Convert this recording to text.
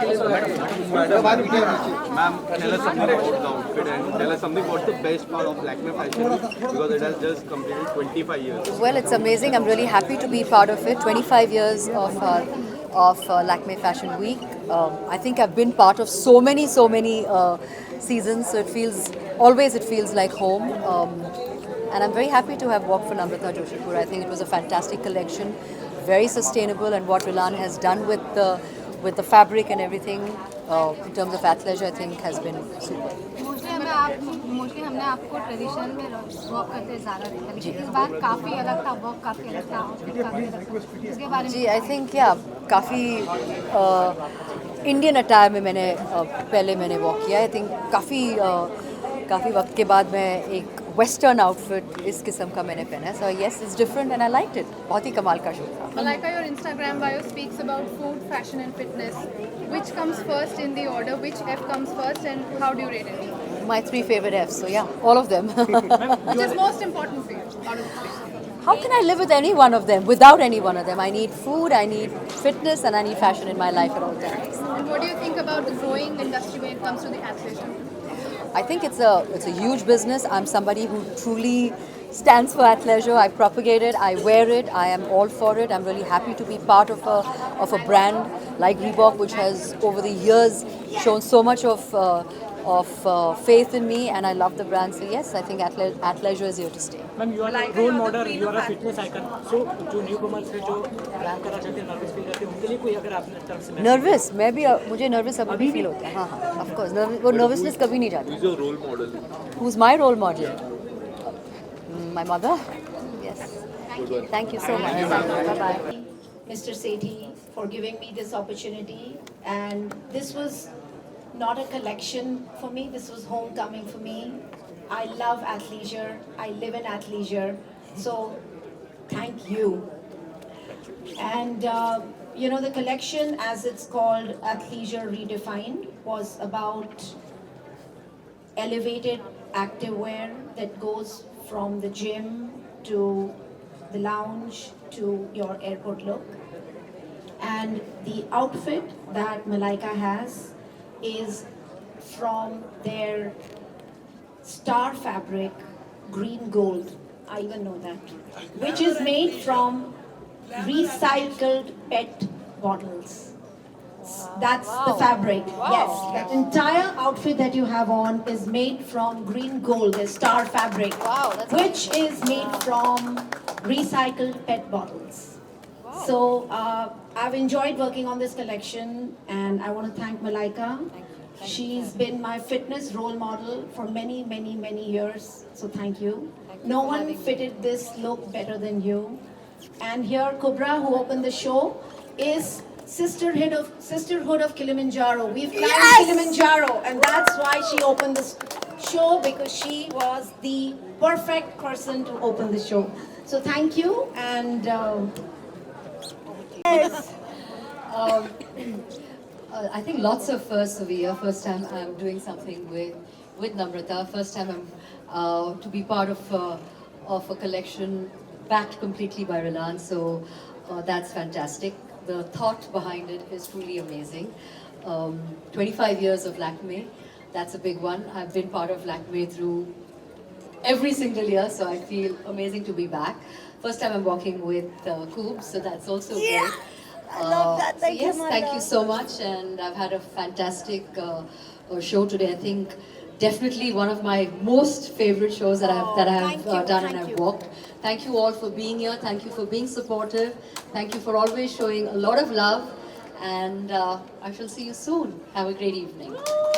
Ma'am, tell us something about the outfit and tell us something about the best part of Lakme Fashion Week because it has just completed 25 years. Well, it's amazing. I'm really happy to be part of it. 25 years of Lakme Fashion Week. I think I've been part of so many seasons. So it feels like home. And I'm very happy to have worked for Namrata Joshipur. I think it was a fantastic collection, very sustainable, and what Rilan has done with the fabric and everything in terms of athleisure, I think has been super. Mostly हमने आपको traditional में work करते ज़्यादा देखा, लेकिन इस बार काफ़ी अलग था, वर्क काफ़ी अलग था, आउटफिट काफ़ी अलग था, इसके बारे में जी आई थिंक या काफ़ी इंडियन अटायर में पहले मैंने वॉक किया. आई थिंक काफ़ी वक्त के बाद मैं एक वेस्टर्न आउटफिट इस किस्म का मैंने पहना है. So yes it's different and I liked it. बहुत ही कमाल का शो था. Malaika, your Instagram bio speaks about food, fashion, and fitness. Which comes first in the order? Which F comes first, and how do you rate it? My 3 favorite Fs, so yeah, all of them. Which is most important for you out of the three? How can I live with any one of them, without any one of them? I need food, I need fitness, and I need fashion in my life at all times. And what do you think about the growing industry when it comes to the athleisure? I think it's a huge business. I'm somebody who truly stands for athleisure. I propagate it, I wear it, I am all for it. I'm really happy to be part of a brand like Reebok, which has over the years shown so much of faith in me, and I love the brand. So yes, I think athleisure is here to stay. Ma'am, you are a role model, you are a fitness icon. So जो newcomers हैं जो rank करना चाहते हैं, nervous feel करते हैं, उनके लिए कोई अगर आपने तरफ से नर्वस मुझे नर्वस अभी भी फील होता है. हाँ ऑफ कोर्स वो नर्वसनेस कभी नहीं जाती. Who's your role model? Who's my role model? My mother. Yes. Thank you so much. Bye bye. Mr. Sethi for giving me this opportunity, and this was not a collection for me, this was homecoming for me. I love athleisure, I live in athleisure, so thank you. And the collection, as it's called, Athleisure Redefined, was about elevated activewear that goes from the gym to the lounge to your airport look. And the outfit that Malaika has is from their star fabric, green gold, I even know that, which is made from recycled PET bottles. That's the fabric. Yes, that entire outfit that you have on is made from green gold, the star fabric, which is made from recycled PET bottles. So I've enjoyed working on this collection, and I want to thank Malaika. She's been my fitness role model for many years. So thank you. No one fitted this look better than you. And here Kubra, who opened the show, is Sisterhood of Kilimanjaro. We've climbed Kilimanjaro, and that's why she opened this show, because she was the perfect person to open the show. So thank you, and I think lots of firsts over here. First time I'm doing something with Namrata. First time I'm to be part of a collection backed completely by Rilan. So that's fantastic. The thought behind it is truly amazing. 25 years of Lakme, that's a big one. I've been part of Lakme through every single year, so I feel amazing to be back. First time I'm walking with Koobs, so that's also great. I love that. Thank you, Mala. Thank you so much, and I've had a fantastic show today. I think definitely one of my most favorite shows that I have done and I've walked. Thank you all for being here. Thank you for being supportive. Thank you for always showing a lot of love, and I shall see you soon. Have a great evening.